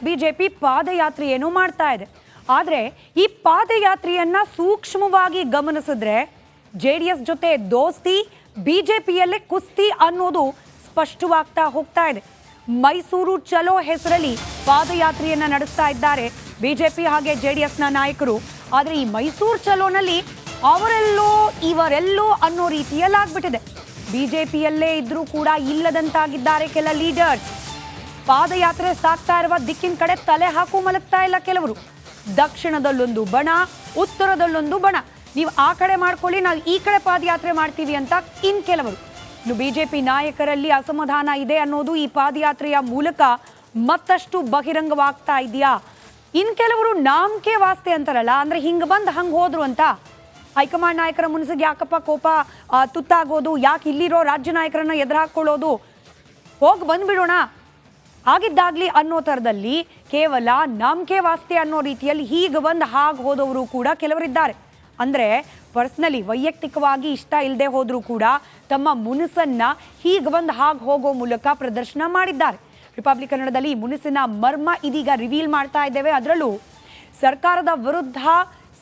BJP ಪಾದಯಾತ್ರೆಯನ್ನು ಮಾಡ್ತಾ ಇದೆ. ಆದರೆ ಈ ಪಾದಯಾತ್ರೆಯನ್ನ ಸೂಕ್ಷ್ಮವಾಗಿ ಗಮನಿಸಿದ್ರೆ JDS ಜೊತೆ ದೋಸ್ತಿ, ಬಿಜೆಪಿಯಲ್ಲೇ ಕುಸ್ತಿ ಅನ್ನೋದು ಸ್ಪಷ್ಟವಾಗ್ತಾ ಹೋಗ್ತಾ ಇದೆ. ಮೈಸೂರು ಚಲೋ ಹೆಸರಲ್ಲಿ ಪಾದಯಾತ್ರೆಯನ್ನ ನಡೆಸ್ತಾ ಇದ್ದಾರೆ ಬಿಜೆಪಿ ಹಾಗೆ JDSನ ನಾಯಕರು. ಆದರೆ ಈ ಮೈಸೂರು ಚಲೋನಲ್ಲಿ ಅವರೆಲ್ಲೋ ಇವರೆಲ್ಲೋ ಅನ್ನೋ ರೀತಿಯಲ್ಲಾಗ್ಬಿಟ್ಟಿದೆ. ಬಿಜೆಪಿಯಲ್ಲೇ ಇದ್ರೂ ಕೂಡ ಇಲ್ಲದಂತಾಗಿದ್ದಾರೆ ಕೆಲ ಲೀಡರ್ಸ್. ಪಾದಯಾತ್ರೆ ಸಾಗ್ತಾ ಇರುವ ದಿಕ್ಕಿನ ಕಡೆ ತಲೆ ಹಾಕು ಮಲಗ್ತಾ ಇಲ್ಲ ಕೆಲವರು. ದಕ್ಷಿಣದಲ್ಲೊಂದು ಬಣ, ಉತ್ತರದಲ್ಲೊಂದು ಬಣ. ನೀವು ಆ ಕಡೆ ಮಾಡ್ಕೊಳ್ಳಿ, ನಾವು ಈ ಕಡೆ ಪಾದಯಾತ್ರೆ ಮಾಡ್ತೀವಿ ಅಂತ ಇನ್ ಕೆಲವರು. ಇನ್ನು ಬಿಜೆಪಿ ನಾಯಕರಲ್ಲಿ ಅಸಮಾಧಾನ ಇದೆ ಅನ್ನೋದು ಈ ಪಾದಯಾತ್ರೆಯ ಮೂಲಕ ಮತ್ತಷ್ಟು ಬಹಿರಂಗವಾಗ್ತಾ ಇದೆಯಾ? ಇನ್ ಕೆಲವರು ನಾಮಕೆ ವಾಸ್ತೆ ಅಂತಾರಲ್ಲ, ಅಂದ್ರೆ ಹಿಂಗೆ ಬಂದು ಹಂಗೆ ಹೋದ್ರು ಅಂತ. ಹೈಕಮಾಂಡ್ ನಾಯಕರ ಮುನ್ಸಿಗೆ ಯಾಕಪ್ಪ ಕೋಪ ತುತ್ತಾಗೋದು, ಯಾಕೆ ಇಲ್ಲಿರೋ ರಾಜ್ಯ ನಾಯಕರನ್ನ ಎದುರು ಹಾಕೊಳ್ಳೋದು, ಹೋಗಿ ಬಂದ್ಬಿಡೋಣ ಆಗಿದ್ದಾಗ್ಲಿ ಅನ್ನೋ ಥರದಲ್ಲಿ ಕೇವಲ ನಾಮಕೆ ವಾಸ್ತೆ ಅನ್ನೋ ರೀತಿಯಲ್ಲಿ ಹೀಗೆ ಬಂದು ಹಾಗೆ ಹೋದವರು ಕೂಡ ಕೆಲವರಿದ್ದಾರೆ. ಅಂದರೆ ಪರ್ಸ್ನಲಿ ವೈಯಕ್ತಿಕವಾಗಿ ಇಷ್ಟ ಇಲ್ಲದೆ ಹೋದರೂ ಕೂಡ ತಮ್ಮ ಮುನಿಸನ್ನ ಹೀಗೆ ಬಂದು ಹಾಗೆ ಹೋಗೋ ಮೂಲಕ ಪ್ರದರ್ಶನ ಮಾಡಿದ್ದಾರೆ. ರಿಪಬ್ಲಿಕ್ ಕನ್ನಡದಲ್ಲಿ ಮುನಿಸಿನ ಮರ್ಮ ಇದೀಗ ರಿವೀಲ್ ಮಾಡ್ತಾ ಇದ್ದೇವೆ. ಅದರಲ್ಲೂ ಸರ್ಕಾರದ ವಿರುದ್ಧ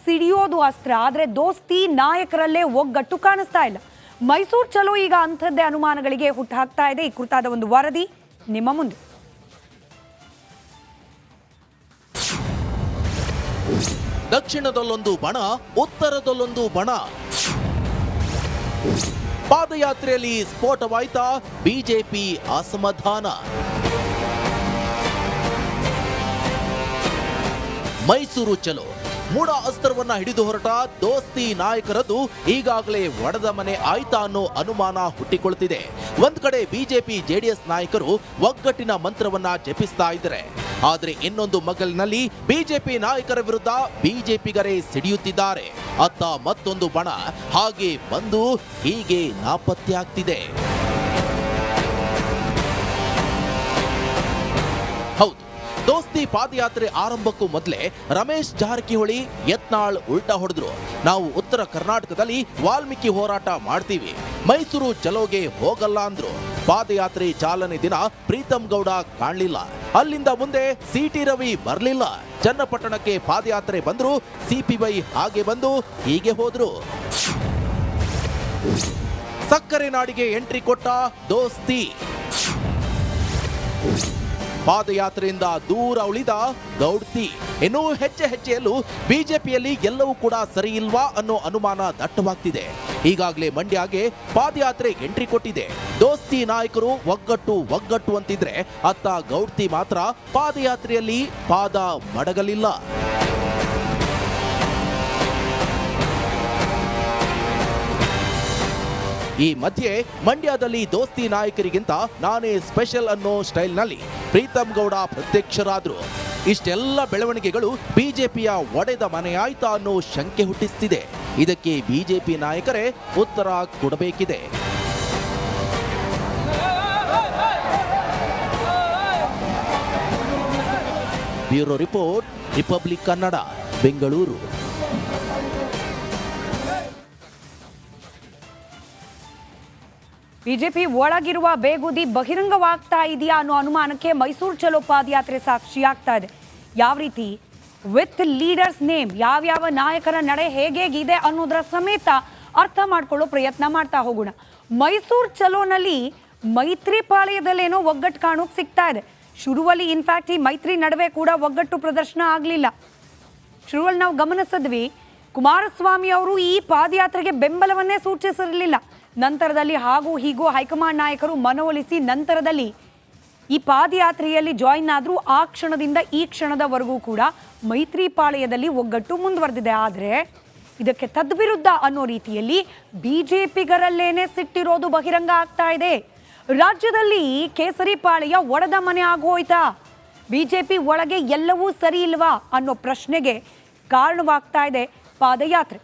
ಸಿಡಿಯೋದು ಅಸ್ತ್ರ, ಆದರೆ ದೋಸ್ತಿ ನಾಯಕರಲ್ಲೇ ಒಗ್ಗಟ್ಟು ಕಾಣಿಸ್ತಾ ಇಲ್ಲ. ಮೈಸೂರು ಚಲೋ ಈಗ ಅಂಥದ್ದೇ ಅನುಮಾನಗಳಿಗೆ ಹುಟ್ಟುಹಾಕ್ತಾ ಇದೆ. ಈ ಕುರಿತಾದ ಒಂದು ವರದಿ ನಿಮ್ಮ ಮುಂದೆ. ದಕ್ಷಿಣದಲ್ಲೊಂದು ಬಣ, ಉತ್ತರದಲ್ಲೊಂದು ಬಣ. ಪಾದಯಾತ್ರೆಯಲ್ಲಿ ಸ್ಫೋಟವಾಯ್ತಾ ಬಿಜೆಪಿ ಅಸಮಾಧಾನ. ಮೈಸೂರು ಚಲೋ ಮೂಡ ಅಸ್ತ್ರವನ್ನ ಹಿಡಿದು ಹೊರಟ ದೋಸ್ತಿ ನಾಯಕರದ್ದು ಈಗಾಗಲೇ ಒಡೆದ ಮನೆ ಆಯ್ತಾ ಅನ್ನೋ ಅನುಮಾನ ಹುಟ್ಟಿಕೊಳ್ತಿದೆ. ಒಂದ್ ಕಡೆ ಬಿಜೆಪಿ JDS ನಾಯಕರು ಒಗ್ಗಟ್ಟಿನ ಮಂತ್ರವನ್ನ ಜಪಿಸ್ತಾ ಇದ್ದಾರೆ. ಆದ್ರೆ ಇನ್ನೊಂದು ಮಗಲಿನಲ್ಲಿ ಬಿಜೆಪಿ ನಾಯಕರ ವಿರುದ್ಧ ಬಿಜೆಪಿಗರೇ ಸಿಡಿಯುತ್ತಿದ್ದಾರೆ. ಅತ್ತ ಮತ್ತೊಂದು ಬಣ ಹಾಗೆ ಬಂದು ಹೀಗೆ ನಾಪತ್ತೆಯಾಗ್ತಿದೆ. ಹೌದು, ದೋಸ್ತಿ ಪಾದಯಾತ್ರೆ ಆರಂಭಕ್ಕೂ ಮೊದಲೇ ರಮೇಶ್ ಜಾರಕಿಹೊಳಿ, ಯತ್ನಾಳ್ ಉಲ್ಟಾ ಹೊಡೆದ್ರು. ನಾವು ಉತ್ತರ ಕರ್ನಾಟಕದಲ್ಲಿ ವಾಲ್ಮೀಕಿ ಹೋರಾಟ ಮಾಡ್ತೀವಿ, ಮೈಸೂರು ಚಲೋಗೆ ಹೋಗಲ್ಲ ಅಂದ್ರು. ಪಾದಯಾತ್ರೆ ಚಾಲನೆ ದಿನ ಪ್ರೀತಂ ಗೌಡ ಕಾಣಲಿಲ್ಲ. ಅಲ್ಲಿಂದ ಮುಂದೆ CT ರವಿ ಬರ್ಲಿಲ್ಲ. ಚನ್ನಪಟ್ಟಣಕ್ಕೆ ಪಾದಯಾತ್ರೆ ಬಂದ್ರು, CPY ಹಾಗೆ ಬಂದು ಹೀಗೆ ಹೋದ್ರು. ಸಕ್ಕರೆ ನಾಡಿಗೆ ಎಂಟ್ರಿ ಕೊಟ್ಟ ದೋಸ್ತಿ. ಪಾದಯಾತ್ರೆಯಿಂದ ದೂರ ಉಳಿದ ಗೌಡ್ತಿ. ಇನ್ನು ಹೆಜ್ಜೆಯಲ್ಲೂ ಬಿಜೆಪಿಯಲ್ಲಿ ಎಲ್ಲವೂ ಕೂಡ ಸರಿ ಇಲ್ವಾ ಅನ್ನೋ ಅನುಮಾನ ದಟ್ಟವಾಗ್ತಿದೆ. ಈಗಾಗಲೇ ಮಂಡ್ಯಗೆ ಪಾದಯಾತ್ರೆ ಎಂಟ್ರಿ ಕೊಟ್ಟಿದೆ. ದೋಸ್ತಿ ನಾಯಕರು ಒಗ್ಗಟ್ಟು ಅಂತಿದ್ರೆ, ಅತ್ತ ಗೌಡ್ತಿ ಮಾತ್ರ ಪಾದಯಾತ್ರೆಯಲ್ಲಿ ಪಾದ ಮಡಗಲಿಲ್ಲ. ಈ ಮಧ್ಯೆ ಮಂಡ್ಯದಲ್ಲಿ ದೋಸ್ತಿ ನಾಯಕರಿಗಿಂತ ನಾನೇ ಸ್ಪೆಷಲ್ ಅನ್ನೋ ಸ್ಟೈಲ್ನಲ್ಲಿ ಪ್ರೀತಂ ಗೌಡ ಪ್ರತ್ಯಕ್ಷರಾದ್ರು. ಇಷ್ಟೆಲ್ಲ ಬೆಳವಣಿಗೆಗಳು ಬಿಜೆಪಿಯ ಒಡೆದ ಮನೆಯಾಯ್ತಾ ಅನ್ನೋ ಶಂಕೆ ಹುಟ್ಟಿಸ್ತಿದೆ. ಇದಕ್ಕೆ ಬಿಜೆಪಿ ನಾಯಕರೇ ಉತ್ತರ ಕೊಡಬೇಕಿದೆ. Bureau report, Republic Kannada, Bengaluru. BJP ಒಳಗಿರುವ ಬೇಗುದಿ ಬಹಿರಂಗವಾಗ್ತಾ ಇದೆಯಾ ಅನ್ನೋ ಅನುಮಾನಕ್ಕೆ ಮೈಸೂರು ಚಲೋ ಪಾದಯಾತ್ರೆ ಸಾಕ್ಷಿಯಾಗ್ತಾ ಇದೆ. ಯಾವ ರೀತಿ ವಿತ್ ಲೀಡರ್ಸ್ ನೇಮ್, ಯಾವ್ಯಾವ ನಾಯಕರ ನಡೆ ಹೇಗೇಗಿದೆ ಅನ್ನೋದರ ಸಮೇತ ಅರ್ಥ ಮಾಡ್ಕೊಳ್ಳೋ ಪ್ರಯತ್ನ ಮಾಡ್ತಾ ಹೋಗೋಣ. ಮೈಸೂರು ಚಲೋನಲ್ಲಿ ಮೈತ್ರಿ ಪಾಳೆಯದಲ್ಲೇನೋ ಒಗ್ಗಟ್ಟು ಕಾಣೋಕೆ ಸಿಗ್ತಾ ಇದೆ. ಶುರುವಲ್ಲಿ ಇನ್ಫ್ಯಾಕ್ಟ್ ಈ ಮೈತ್ರಿ ನಡುವೆ ಕೂಡ ಒಗ್ಗಟ್ಟು ಪ್ರದರ್ಶನ ಆಗಲಿಲ್ಲ. ಶುರುವಲ್ಲಿ ನಾವು ಗಮನಿಸಿದ್ವಿ, ಕುಮಾರಸ್ವಾಮಿ ಅವರು ಈ ಪಾದಯಾತ್ರೆಗೆ ಬೆಂಬಲವನ್ನೇ ಸೂಚಿಸಿರಲಿಲ್ಲ. ನಂತರದಲ್ಲಿ ಹಾಗೂ ಹೀಗೂ ಹೈಕಮಾಂಡ್ ನಾಯಕರು ಮನವೊಲಿಸಿ ನಂತರದಲ್ಲಿ ಈ ಪಾದಯಾತ್ರೆಯಲ್ಲಿ ಜಾಯಿನ್ ಆದರೂ ಆ ಕ್ಷಣದಿಂದ ಈ ಕ್ಷಣದವರೆಗೂ ಕೂಡ ಮೈತ್ರಿ ಪಾಳೆಯದಲ್ಲಿ ಒಗ್ಗಟ್ಟು ಮುಂದುವರೆದಿದೆ. ಆದರೆ ಇದಕ್ಕೆ ತದ್ವಿರುದ್ಧ ಅನ್ನೋ ರೀತಿಯಲ್ಲಿ ಬಿಜೆಪಿಗರಲ್ಲೇನೆ ಸಿಟ್ಟಿರೋದು ಬಹಿರಂಗ ಆಗ್ತಾ ಇದೆ. ರಾಜ್ಯದಲ್ಲಿ ಕೇಸರಿ ಪಾಳೆಯ ಒಡೆದ ಮನೆ ಆಗೋಯ್ತಾ? ಬಿಜೆಪಿ ಒಳಗೆ ಎಲ್ಲವೂ ಸರಿ ಇಲ್ವಾ ಅನ್ನೋ ಪ್ರಶ್ನೆಗೆ ಕಾರಣವಾಗ್ತಾ ಇದೆ ಪಾದಯಾತ್ರೆ.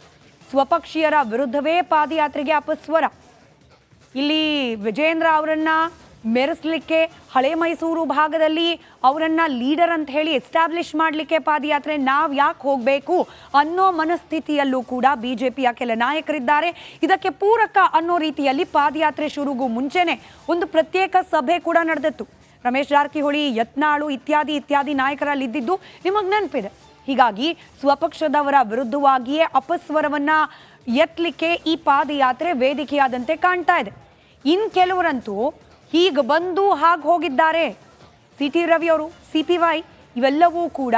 ಸ್ವಪಕ್ಷೀಯರ ವಿರುದ್ಧವೇ ಪಾದಯಾತ್ರೆಗೆ ಅಪಸ್ವರ. ಇಲ್ಲಿ ವಿಜೇಂದ್ರ ಅವರನ್ನ ಮೆರೆಸಲಿಕ್ಕೆ ಹಳೆ ಮೈಸೂರು ಭಾಗದಲ್ಲಿ ಅವರನ್ನ ಲೀಡರ್ ಅಂತ ಹೇಳಿ ಎಸ್ಟಾಬ್ಲಿಷ್ ಮಾಡಲಿಕ್ಕೆ ಪಾದಯಾತ್ರೆ ನಾವು ಯಾಕೆ ಹೋಗಬೇಕು ಅನ್ನೋ ಮನಸ್ಥಿತಿಯಲ್ಲೂ ಕೂಡ ಬಿಜೆಪಿಯ ಕೆಲ ನಾಯಕರಿದ್ದಾರೆ. ಇದಕ್ಕೆ ಪೂರಕ ಅನ್ನೋ ರೀತಿಯಲ್ಲಿ ಪಾದಯಾತ್ರೆ ಶುರುಗೂ ಮುಂಚೆನೆ ಒಂದು ಪ್ರತ್ಯೇಕ ಸಭೆ ಕೂಡ ನಡೆದಿತ್ತು. ರಮೇಶ್ ಜಾರಕಿಹೊಳಿ, ಯತ್ನಾಳು ಇತ್ಯಾದಿ ನಾಯಕರಲ್ಲಿ ಇದ್ದಿದ್ದು ನಿಮಗೆ ನೆನಪಿದೆ. ಹೀಗಾಗಿ ಸ್ವಪಕ್ಷದವರ ವಿರುದ್ಧವಾಗಿಯೇ ಅಪಸ್ವರವನ್ನ ಎತ್ತಲಿಕ್ಕೆ ಈ ಪಾದಯಾತ್ರೆ ವೇದಿಕೆಯಾದಂತೆ ಕಾಣ್ತಾ ಇದೆ. ಇನ್ ಕೆಲವರಂತೂ ಹೀಗೆ ಬಂದು ಹಾಗೆ ಹೋಗಿದ್ದಾರೆ. CT ರವಿ ಅವರು, CPY ಇವೆಲ್ಲವೂ ಕೂಡ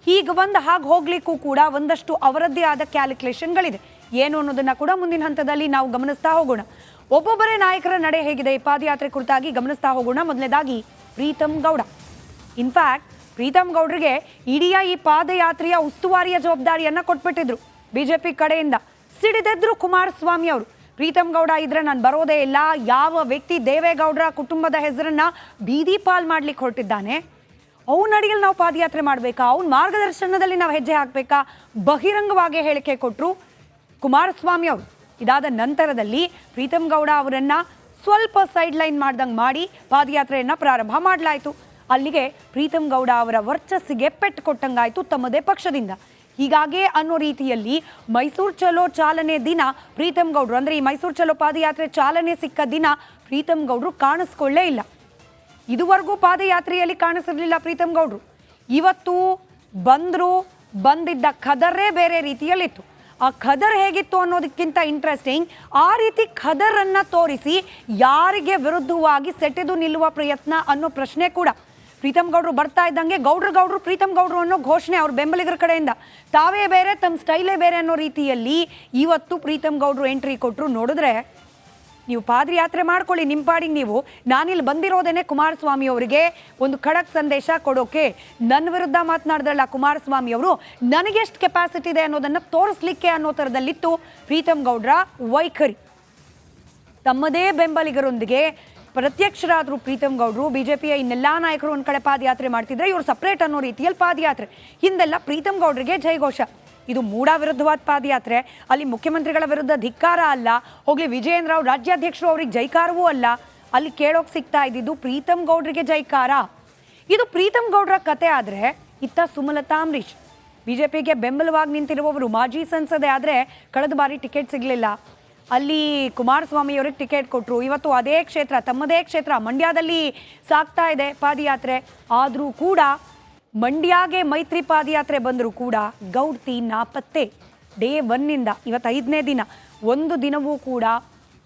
ಹೀಗೆ ಬಂದು ಹಾಗೆ ಹೋಗ್ಲಿಕ್ಕೂ ಕೂಡ ಒಂದಷ್ಟು ಅವರದ್ದೇ ಆದ ಕ್ಯಾಲ್ಕುಲೇಷನ್ಗಳಿದೆ. ಏನು ಅನ್ನೋದನ್ನ ಕೂಡ ಮುಂದಿನ ಹಂತದಲ್ಲಿ ನಾವು ಗಮನಿಸ್ತಾ ಹೋಗೋಣ. ಒಬ್ಬೊಬ್ಬರೇ ನಾಯಕರ ನಡೆ ಹೇಗಿದೆ ಈ ಪಾದಯಾತ್ರೆ ಕುರಿತಾಗಿ ಗಮನಿಸ್ತಾ ಹೋಗೋಣ. ಮೊದಲನೇದಾಗಿ ಪ್ರೀತಮ್ ಗೌಡ. ಇನ್ಫ್ಯಾಕ್ಟ್ ಪ್ರೀತಮ್ ಗೌಡ್ರಿಗೆ ಇಡೀ ಈ ಪಾದಯಾತ್ರೆಯ ಉಸ್ತುವಾರಿಯ ಜವಾಬ್ದಾರಿಯನ್ನ ಕೊಟ್ಬಿಟ್ಟಿದ್ರು ಬಿಜೆಪಿ ಕಡೆಯಿಂದ. ಸಿಡಿದೆದ್ರು ಕುಮಾರಸ್ವಾಮಿ ಅವರು. ಪ್ರೀತಮ್ ಗೌಡ ಇದ್ರೆ ನಾನು ಬರೋದೇ ಇಲ್ಲ, ಯಾವ ವ್ಯಕ್ತಿ ದೇವೇಗೌಡರ ಕುಟುಂಬದ ಹೆಸರನ್ನ ಬೀದಿ ಪಾಲ್ ಮಾಡ್ಲಿಕ್ಕೆ ಹೊರಟಿದ್ದಾನೆ, ಅವನ ಅಡಿಯಲ್ಲಿ ನಾವು ಪಾದಯಾತ್ರೆ ಮಾಡಬೇಕಾ, ಅವನ ಮಾರ್ಗದರ್ಶನದಲ್ಲಿ ನಾವು ಹೆಜ್ಜೆ ಹಾಕಬೇಕಾ, ಬಹಿರಂಗವಾಗಿ ಹೇಳಿಕೆ ಕೊಟ್ಟರು ಕುಮಾರಸ್ವಾಮಿ ಅವರು. ಇದಾದ ನಂತರದಲ್ಲಿ ಪ್ರೀತಮ್ ಗೌಡ ಅವರನ್ನ ಸ್ವಲ್ಪ ಸೈಡ್ ಲೈನ್ ಮಾಡ್ದಂಗೆ ಮಾಡಿ ಪಾದಯಾತ್ರೆಯನ್ನ ಪ್ರಾರಂಭ ಮಾಡಲಾಯಿತು. ಅಲ್ಲಿಗೆ ಪ್ರೀತಮ್ ಗೌಡ ಅವರ ವರ್ಚಸ್ಸಿಗೆ ಪೆಟ್ಟು ಕೊಟ್ಟಂಗಾಯ್ತು ತಮ್ಮದೇ ಪಕ್ಷದಿಂದ. ಹೀಗಾಗೇ ಅನ್ನೋ ರೀತಿಯಲ್ಲಿ ಮೈಸೂರು ಚಲೋ ಚಾಲನೆ ದಿನ ಪ್ರೀತಮ್ ಗೌಡ್ರು, ಅಂದರೆ ಈ ಮೈಸೂರು ಚಲೋ ಪಾದಯಾತ್ರೆ ಚಾಲನೆ ಸಿಕ್ಕ ದಿನ ಪ್ರೀತಮ್ ಗೌಡ್ರು ಕಾಣಿಸ್ಕೊಳ್ಳೇ ಇಲ್ಲ. ಇದುವರೆಗೂ ಪಾದಯಾತ್ರೆಯಲ್ಲಿ ಕಾಣಿಸಿರ್ಲಿಲ್ಲ ಪ್ರೀತಮ್ ಗೌಡ್ರು. ಇವತ್ತು ಬಂದಿದ್ದ ಖದರೇ ಬೇರೆ ರೀತಿಯಲ್ಲಿತ್ತು. ಆ ಖದರ್ ಹೇಗಿತ್ತು ಅನ್ನೋದಕ್ಕಿಂತ ಇಂಟ್ರೆಸ್ಟಿಂಗ್, ಆ ರೀತಿ ಖದರನ್ನ ತೋರಿಸಿ ಯಾರಿಗೆ ವಿರುದ್ಧವಾಗಿ ಸೆಟೆದು ನಿಲ್ಲುವ ಪ್ರಯತ್ನ ಅನ್ನೋ ಪ್ರಶ್ನೆ ಕೂಡ. ಪ್ರೀತಮ್ ಗೌಡ್ರು ಬರ್ತಾ ಇದ್ದಂಗೆ ಗೌಡ್ರು ಪ್ರೀತಮ್ ಗೌಡ್ರು ಅನ್ನೋ ಘೋಷಣೆ ಅವ್ರ ಬೆಂಬಲಿಗರ ಕಡೆಯಿಂದ. ತಾವೇ ಬೇರೆ, ತಮ್ಮ ಸ್ಟೈಲೇ ಬೇರೆ ಅನ್ನೋ ರೀತಿಯಲ್ಲಿ ಇವತ್ತು ಪ್ರೀತಮ್ ಗೌಡ್ರು ಎಂಟ್ರಿ ಕೊಟ್ಟರು. ನೋಡಿದ್ರೆ ನೀವು ಪಾದಯಾತ್ರೆ ಮಾಡ್ಕೊಳ್ಳಿ ನಿಮ್ಮ ಪಾಡಿಗೆ ನೀವು, ನಾನಿಲ್ಲಿ ಬಂದಿರೋದೇನೆ ಕುಮಾರಸ್ವಾಮಿ ಅವರಿಗೆ ಒಂದು ಖಡಕ್ ಸಂದೇಶ ಕೊಡೋಕೆ. ನನ್ನ ವಿರುದ್ಧ ಮಾತನಾಡಿದ್ರಲ್ಲ ಕುಮಾರಸ್ವಾಮಿ ಅವರು, ನನಗೆಷ್ಟು ಕೆಪಾಸಿಟಿ ಇದೆ ಅನ್ನೋದನ್ನು ತೋರಿಸ್ಲಿಕ್ಕೆ ಅನ್ನೋ ಥರದಲ್ಲಿತ್ತು ಪ್ರೀತಮ್ ಗೌಡ್ರ ವೈಖರಿ. ತಮ್ಮದೇ ಬೆಂಬಲಿಗರೊಂದಿಗೆ ಪ್ರತ್ಯಕ್ಷರಾದ್ರು ಪ್ರೀತಮ್ ಗೌಡ್ರು. ಬಿಜೆಪಿಯ ಇನ್ನೆಲ್ಲ ನಾಯಕರು ಒಂದು ಕಡೆ ಪಾದಯಾತ್ರೆ ಮಾಡ್ತಿದ್ರೆ ಇವರು ಸಪ್ರೇಟ್ ಅನ್ನೋ ರೀತಿಯಲ್ಲಿ ಪಾದಯಾತ್ರೆ. ಹಿಂದೆಲ್ಲ ಪ್ರೀತಮ್ ಗೌಡ್ರಿಗೆ ಜಯಘೋಷ. ಇದು ಮೂಡ ವಿರುದ್ಧವಾದ ಪಾದಯಾತ್ರೆ. ಅಲ್ಲಿ ಮುಖ್ಯಮಂತ್ರಿಗಳ ವಿರುದ್ಧ ಧಿಕ್ಕಾರ ಅಲ್ಲ, ಹೋಗ್ಲಿ ವಿಜಯೇಂದ್ರ ಅವ್ರು ರಾಜ್ಯಾಧ್ಯಕ್ಷರು ಅವ್ರಿಗೆ ಜೈಕಾರವೂ ಅಲ್ಲ. ಅಲ್ಲಿ ಕೇಳೋಕೆ ಸಿಗ್ತಾ ಇದ್ದಿದ್ದು ಪ್ರೀತಮ್ ಗೌಡ್ರಿಗೆ ಜೈಕಾರ. ಇದು ಪ್ರೀತಮ್ ಗೌಡ್ರ ಕತೆ. ಆದರೆ ಇತ್ತ ಸುಮಲತಾ ಅಂಬರೀಶ್ ಬಿಜೆಪಿಗೆ ಬೆಂಬಲವಾಗಿ ನಿಂತಿರುವವರು, ಮಾಜಿ ಸಂಸದೆ. ಆದರೆ ಕಳೆದ ಬಾರಿ ಟಿಕೆಟ್ ಸಿಗಲಿಲ್ಲ. ಅಲ್ಲಿ ಕುಮಾರಸ್ವಾಮಿ ಅವ್ರಿಗೆ ಟಿಕೆಟ್ ಕೊಟ್ಟರು. ಇವತ್ತು ಅದೇ ಕ್ಷೇತ್ರ, ತಮ್ಮದೇ ಕ್ಷೇತ್ರ ಮಂಡ್ಯದಲ್ಲಿ ಸಾಗ್ತಾ ಇದೆ ಪಾದಯಾತ್ರೆ. ಆದರೂ ಕೂಡ ಮಂಡ್ಯಗೆ ಮೈತ್ರಿ ಪಾದಯಾತ್ರೆ ಬಂದರೂ ಕೂಡ ಗೌಡ್ತಿ ನಾಪತ್ತೆ. ಡೇ 1ನಿಂದ ಇವತ್ತು 5ನೇ ದಿನ, ಒಂದು ದಿನವೂ ಕೂಡ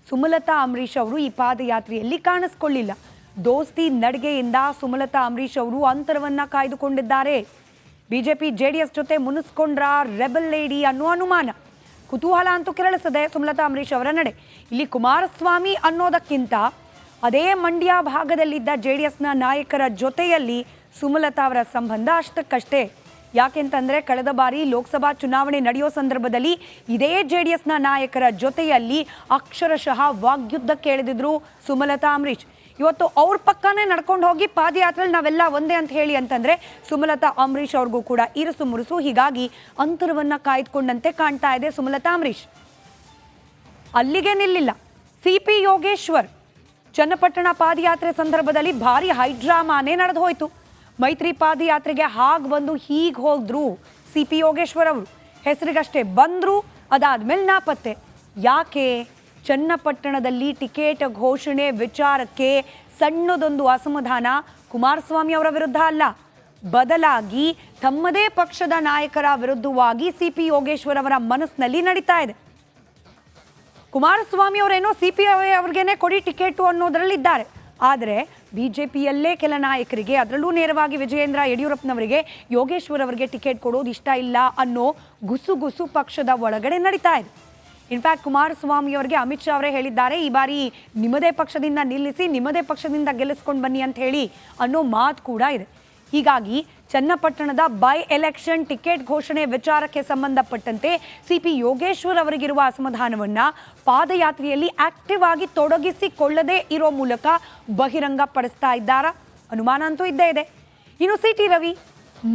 ಸುಮಲತಾ ಅಂಬರೀಶ್ ಅವರು ಈ ಪಾದಯಾತ್ರೆಯಲ್ಲಿ ಕಾಣಿಸ್ಕೊಳ್ಳಿಲ್ಲ. ದೋಸ್ತಿ ನಡಿಗೆಯಿಂದ ಸುಮಲತಾ ಅಂಬರೀಶ್ ಅವರು ಅಂತರವನ್ನು ಕಾಯ್ದುಕೊಂಡಿದ್ದಾರೆ. ಬಿಜೆಪಿ JDS ಜೊತೆ ಮುನಿಸ್ಕೊಂಡ್ರ ರೆಬಲ್ ಲೇಡಿ ಅನ್ನೋ ಅನುಮಾನ, ಕುತೂಹಲ ಅಂತೂ ಕೆರಳಿಸದೆ ಸುಮಲತಾ ಅಂಬರೀಶ್ ಅವರ ನಡೆ. ಇಲ್ಲಿ ಕುಮಾರಸ್ವಾಮಿ ಅನ್ನೋದಕ್ಕಿಂತ ಅದೇ ಮಂಡ್ಯ ಭಾಗದಲ್ಲಿದ್ದ JDSನ ನಾಯಕರ ಜೊತೆಯಲ್ಲಿ ಸುಮಲತಾ ಅವರ ಸಂಬಂಧ ಅಷ್ಟಕ್ಕಷ್ಟೇ. ಯಾಕೆಂತಂದರೆ ಕಳೆದ ಬಾರಿ ಲೋಕಸಭಾ ಚುನಾವಣೆ ನಡೆಯೋ ಸಂದರ್ಭದಲ್ಲಿ ಇದೇ JDSನ ನಾಯಕರ ಜೊತೆಯಲ್ಲಿ ಅಕ್ಷರಶಃ ವಾಗ್ಯುದ್ಧಕ್ಕೆ ಇಳಿದಿದ್ರು ಸುಮಲತಾ ಅಂಬರೀಶ್. ಇವತ್ತು ಅವ್ರ ಪಕ್ಕನೇ ನಡ್ಕೊಂಡು ಹೋಗಿ ಪಾದಯಾತ್ರೆಯಲ್ಲಿ ನಾವೆಲ್ಲ ಒಂದೇ ಅಂತ ಹೇಳಿ ಅಂತಂದರೆ ಸುಮಲತಾ ಅಂಬರೀಶ್ ಅವ್ರಿಗೂ ಕೂಡ ಇರುಸು ಮುರುಸು. ಹೀಗಾಗಿ ಅಂತರವನ್ನು ಕಾಯ್ದುಕೊಂಡಂತೆ ಕಾಣ್ತಾ ಇದೆ ಸುಮಲತಾ ಅಂಬರೀಶ್. ಅಲ್ಲಿಗೆ ನಿಲ್ಲಿಲ್ಲ. CP ಯೋಗೇಶ್ವರ್ ಚನ್ನಪಟ್ಟಣ ಪಾದಯಾತ್ರೆ ಸಂದರ್ಭದಲ್ಲಿ ಭಾರಿ ಹೈಡ್ರಾಮಾನೇ ನಡೆದು ಹೋಯಿತು. ಮೈತ್ರಿ ಪಾದಯಾತ್ರೆಗೆ ಹಾಗೆ ಬಂದು ಹೀಗೆ ಹೋದ್ರು CP ಯೋಗೇಶ್ವರ್ ಅವರು. ಹೆಸರಿಗಷ್ಟೇ ಬಂದರು, ಅದಾದ್ಮೇಲೆ ನಾಪತ್ತೆ. ಯಾಕೆ? ಚನ್ನಪಟ್ಟಣದಲ್ಲಿ ಟಿಕೆಟ್ ಘೋಷಣೆ ವಿಚಾರಕ್ಕೆ ಸಣ್ಣದೊಂದು ಅಸಮಾಧಾನ ಕುಮಾರಸ್ವಾಮಿ ಅವರ ವಿರುದ್ಧ ಅಲ್ಲ, ಬದಲಾಗಿ ತಮ್ಮದೇ ಪಕ್ಷದ ನಾಯಕರ ವಿರುದ್ಧವಾಗಿ CP ಯೋಗೇಶ್ವರ್ ಅವರ ಮನಸ್ಸಿನಲ್ಲಿ ನಡೀತಾ ಇದೆ. ಕುಮಾರಸ್ವಾಮಿ ಅವರೇನೋ CP ಅವ್ರಿಗೇನೆ ಕೊಡಿ ಟಿಕೆಟು ಅನ್ನೋದರಲ್ಲಿದ್ದಾರೆ. ಆದರೆ ಬಿಜೆಪಿಯಲ್ಲೇ ಕೆಲ ನಾಯಕರಿಗೆ, ಅದರಲ್ಲೂ ನೇರವಾಗಿ ವಿಜಯೇಂದ್ರ ಯಡಿಯೂರಪ್ಪನವರಿಗೆ ಯೋಗೇಶ್ವರ್ ಅವರಿಗೆ ಟಿಕೆಟ್ ಕೊಡೋದು ಇಷ್ಟ ಇಲ್ಲ ಅನ್ನೋ ಗುಸು ಪಕ್ಷದ ಒಳಗಡೆ ನಡೀತಾ ಇದೆ. ಇನ್ಫ್ಯಾಕ್ಟ್ ಕುಮಾರಸ್ವಾಮಿ ಅವರಿಗೆ ಅಮಿತ್ ಶಾ ಅವರೇ ಹೇಳಿದ್ದಾರೆ, ಈ ಬಾರಿ ನಿಮ್ಮದೇ ಪಕ್ಷದಿಂದ ನಿಲ್ಲಿಸಿ, ನಿಮ್ಮದೇ ಪಕ್ಷದಿಂದ ಗೆಲ್ಲಿಸ್ಕೊಂಡು ಬನ್ನಿ ಅಂತ ಹೇಳಿ ಅನ್ನೋ ಮಾತು ಕೂಡ ಇದೆ. ಹೀಗಾಗಿ ಚನ್ನಪಟ್ಟಣದ ಬೈ ಎಲೆಕ್ಷನ್ ಟಿಕೆಟ್ ಘೋಷಣೆ ವಿಚಾರಕ್ಕೆ ಸಂಬಂಧಪಟ್ಟಂತೆ CP ಯೋಗೇಶ್ವರ್ ಅವರಿಗಿರುವ ಅಸಮಾಧಾನವನ್ನು ಪಾದಯಾತ್ರೆಯಲ್ಲಿ ಆಕ್ಟಿವ್ ಆಗಿ ತೊಡಗಿಸಿಕೊಳ್ಳದೇ ಇರೋ ಮೂಲಕ ಬಹಿರಂಗಪಡಿಸ್ತಾ ಇದ್ದಾರಾ? ಅನುಮಾನ ಅಂತೂ ಇದ್ದೇ ಇದೆ. ಇನ್ನು CT ರವಿ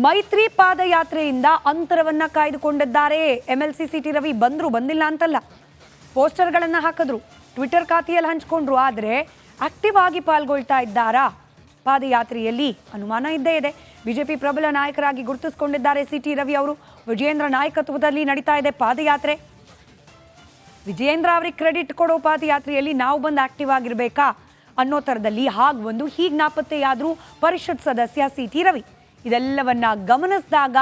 ಮೈತ್ರಿ ಪಾದಯಾತ್ರೆಯಿಂದ ಅಂತರವನ್ನು ಕಾಯ್ದುಕೊಂಡಿದ್ದಾರೆ. MLC CT ರವಿ ಬಂದಿಲ್ಲ ಅಂತಲ್ಲ, ಪೋಸ್ಟರ್ಗಳನ್ನು ಹಾಕಿದ್ರು, ಟ್ವಿಟರ್ ಖಾತೆಯಲ್ಲಿ ಹಂಚ್ಕೊಂಡ್ರು. ಆದರೆ ಆಕ್ಟಿವ್ ಆಗಿ ಪಾಲ್ಗೊಳ್ತಾ ಇದ್ದಾರಾ ಪಾದಯಾತ್ರೆಯಲ್ಲಿ? ಅನುಮಾನ ಇದ್ದೇ ಇದೆ. ಬಿಜೆಪಿ ಪ್ರಬಲ ನಾಯಕರಾಗಿ ಗುರುತಿಸಿಕೊಂಡಿದ್ದಾರೆ CT ರವಿ ಅವರು. ವಿಜಯೇಂದ್ರ ನಾಯಕತ್ವದಲ್ಲಿ ನಡೀತಾ ಇದೆ ಪಾದಯಾತ್ರೆ. ವಿಜಯೇಂದ್ರ ಅವರಿಗೆ ಕ್ರೆಡಿಟ್ ಕೊಡೋ ಪಾದಯಾತ್ರೆಯಲ್ಲಿ ನಾವು ಬಂದು ಆಕ್ಟಿವ್ ಆಗಿರಬೇಕಾ ಅನ್ನೋ ಥರದಲ್ಲಿ ಹಾಗೆ ಹೀಗೆ ನಾಪತ್ತೆಯಾದರೂ ಪರಿಷತ್ ಸದಸ್ಯ CT ರವಿ. ಇದೆಲ್ಲವನ್ನ ಗಮನಿಸಿದಾಗ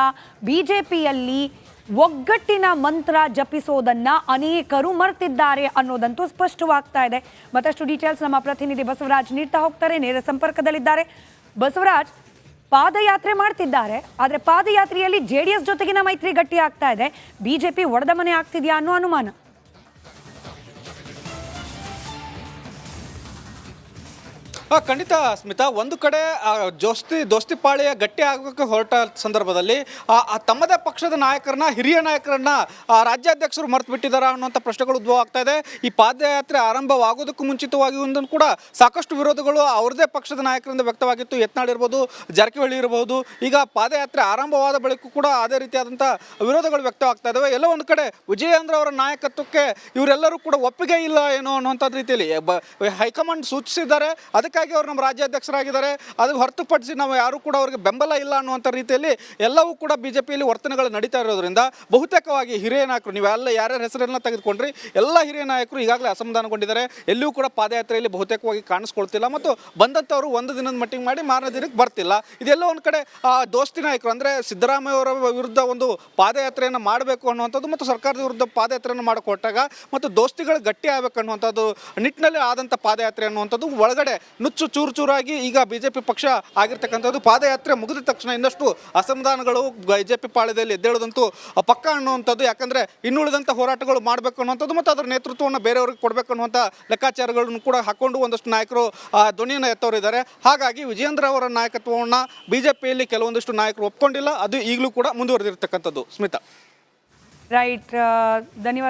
BJPಯಲ್ಲಿ ಒಗ್ಗಟ್ಟಿನ ಮಂತ್ರ ಜಪಿಸೋದನ್ನ ಅನೇಕರು ಮರ್ತಿದ್ದಾರೆ ಅನ್ನೋದಂತೂ ಸ್ಪಷ್ಟವಾಗ್ತಾ ಇದೆ. ಮತ್ತಷ್ಟು ಡೀಟೇಲ್ಸ್ ನಮ್ಮ ಪ್ರತಿನಿಧಿ ಬಸವರಾಜ್ ನೀಡ್ತಾ ಹೋಗ್ತಾರೆ, ನೇರ ಸಂಪರ್ಕದಲ್ಲಿದ್ದಾರೆ. ಬಸವರಾಜ್, ಪಾದಯಾತ್ರೆ ಮಾಡ್ತಿದ್ದಾರೆ, ಆದರೆ ಪಾದಯಾತ್ರೆಯಲ್ಲಿ JDS ಜೊತೆಗಿನ ಮೈತ್ರಿ ಗಟ್ಟಿ ಆಗ್ತಾ ಇದೆ, BJP ಒಡೆದ ಮನೆ ಆಗ್ತಿದೆಯಾ ಅನ್ನೋ ಅನುಮಾನ. ಖಂಡಿತ ಸ್ಮಿತಾ, ಒಂದು ಕಡೆ ದೋಸ್ತಿ ಪಾಳೆಯ ಗಟ್ಟಿ ಆಗಬೇಕು ಹೊರಟ ಸಂದರ್ಭದಲ್ಲಿ ತಮ್ಮದೇ ಪಕ್ಷದ ನಾಯಕರನ್ನ, ಹಿರಿಯ ನಾಯಕರನ್ನ ರಾಜ್ಯಾಧ್ಯಕ್ಷರು ಮರೆತು ಬಿಟ್ಟಿದ್ದಾರ ಅನ್ನುವಂಥ ಪ್ರಶ್ನೆಗಳು ಉದ್ಭವ ಆಗ್ತಾ ಇದೆ. ಈ ಪಾದಯಾತ್ರೆ ಆರಂಭವಾಗೋದಕ್ಕೂ ಮುಂಚಿತವಾಗಿ ಒಂದನ್ನು ಕೂಡ ಸಾಕಷ್ಟು ವಿರೋಧಗಳು ಅವ್ರದೇ ಪಕ್ಷದ ನಾಯಕರಿಂದ ವ್ಯಕ್ತವಾಗಿತ್ತು. ಯತ್ನಾಳ್ ಇರ್ಬೋದು, ಜಾರಕಿಹೊಳಿ ಇರಬಹುದು. ಈಗ ಪಾದಯಾತ್ರೆ ಆರಂಭವಾದ ಬಳಿಕ ಕೂಡ ಅದೇ ರೀತಿಯಾದಂಥ ವಿರೋಧಗಳು ವ್ಯಕ್ತವಾಗ್ತಾ ಇದ್ದಾವೆ. ಎಲ್ಲೋ ಒಂದು ಕಡೆ ವಿಜಯೇಂದ್ರ ಅವರ ನಾಯಕತ್ವಕ್ಕೆ ಇವರೆಲ್ಲರೂ ಕೂಡ ಒಪ್ಪಿಗೆ ಇಲ್ಲ ಏನೋ ಅನ್ನುವಂಥ ರೀತಿಯಲ್ಲಿ ಹೈಕಮಾಂಡ್ ಸೂಚಿಸಿದ್ದಾರೆ. ಅದಕ್ಕಾಗಿ ಅವರು ನಮ್ಮ ರಾಜ್ಯಾಧ್ಯಕ್ಷರಾಗಿದ್ದಾರೆ. ಅದು ಹೊರತುಪಡಿಸಿ ನಾವು ಯಾರು ಕೂಡ ಅವರಿಗೆ ಬೆಂಬಲ ಇಲ್ಲ ಅನ್ನುವಂಥ ರೀತಿಯಲ್ಲಿ ಎಲ್ಲವೂ ಕೂಡ BJPಯಲ್ಲಿ ವರ್ತನೆಗಳು ನಡೀತಾ ಇರೋದ್ರಿಂದ ಬಹುತೇಕವಾಗಿ ಹಿರಿಯ ನಾಯಕರು, ನೀವೆಲ್ಲ ಯಾರ್ಯಾರ ಹೆಸರನ್ನ ತೆಗೆದುಕೊಂಡ್ರಿ, ಎಲ್ಲ ಹಿರಿಯ ನಾಯಕರು ಈಗಾಗಲೇ ಅಸಮಾಧಾನಗೊಂಡಿದ್ದಾರೆ. ಎಲ್ಲಿಯೂ ಕೂಡ ಪಾದಯಾತ್ರೆಯಲ್ಲಿ ಬಹುತೇಕವಾಗಿ ಕಾಣಿಸ್ಕೊಳ್ತಿಲ್ಲ ಮತ್ತು ಬಂದಂಥವರು ಒಂದು ದಿನದ ಮಟ್ಟಿಂಗ್ ಮಾಡಿ ಮಾರನೇ ದಿನಕ್ಕೆ ಬರ್ತಿಲ್ಲ. ಇದೆಲ್ಲ ಒಂದು ಕಡೆ ದೋಸ್ತಿ ನಾಯಕರು ಅಂದರೆ ಸಿದ್ದರಾಮಯ್ಯ ಅವರ ವಿರುದ್ಧ ಒಂದು ಪಾದಯಾತ್ರೆಯನ್ನು ಮಾಡಬೇಕು ಅನ್ನುವಂಥದ್ದು ಮತ್ತು ಸರ್ಕಾರದ ವಿರುದ್ಧ ಪಾದಯಾತ್ರೆಯನ್ನು ಮಾಡಿಕೊಟ್ಟಾಗ ಮತ್ತು ದೋಸ್ತಿಗಳು ಗಟ್ಟಿ ಆಗಬೇಕು ಅನ್ನುವಂಥದ್ದು ನಿಟ್ಟಿನಲ್ಲಿ ಆದಂಥ ಪಾದಯಾತ್ರೆ ಅನ್ನುವಂಥದ್ದು ಒಳಗಡೆ ನುಚ್ಚು ಚೂರಾಗಿ ಈಗ BJP ಪಕ್ಷ ಆಗಿರ್ತಕ್ಕಂಥದ್ದು. ಪಾದಯಾತ್ರೆ ಮುಗಿದ ತಕ್ಷಣ ಇನ್ನಷ್ಟು ಅಸಮಾಧಾನಗಳು BJP ಪಾಳ್ಯದಲ್ಲಿ ಎದ್ದೇಳೋದಂತೂ ಪಕ್ಕ ಅನ್ನುವಂಥದ್ದು. ಯಾಕಂದರೆ ಇನ್ನುಳಿದಂಥ ಹೋರಾಟಗಳು ಮಾಡಬೇಕು ಅನ್ನುವಂಥದ್ದು ಮತ್ತು ಅದರ ನೇತೃತ್ವವನ್ನು ಬೇರೆಯವ್ರಿಗೆ ಕೊಡಬೇಕು ಅನ್ನುವಂಥ ಲೆಕ್ಕಾಚಾರಗಳನ್ನು ಕೂಡ ಹಾಕೊಂಡು ಒಂದಷ್ಟು ನಾಯಕರು ಧ್ವನಿಯನ್ನು ಎತ್ತವರಿದ್ದಾರೆ. ಹಾಗಾಗಿ ವಿಜಯೇಂದ್ರ ಅವರ ನಾಯಕತ್ವವನ್ನು BJPಯಲ್ಲಿ ಕೆಲವೊಂದಿಷ್ಟು ನಾಯಕರು ಒಪ್ಕೊಂಡಿಲ್ಲ. ಅದು ಈಗಲೂ ಕೂಡ ಮುಂದುವರೆದಿರ್ತಕ್ಕಂಥದ್ದು. ಸ್ಮಿತಾ. ರೈಟ್, ಧನ್ಯವಾದ.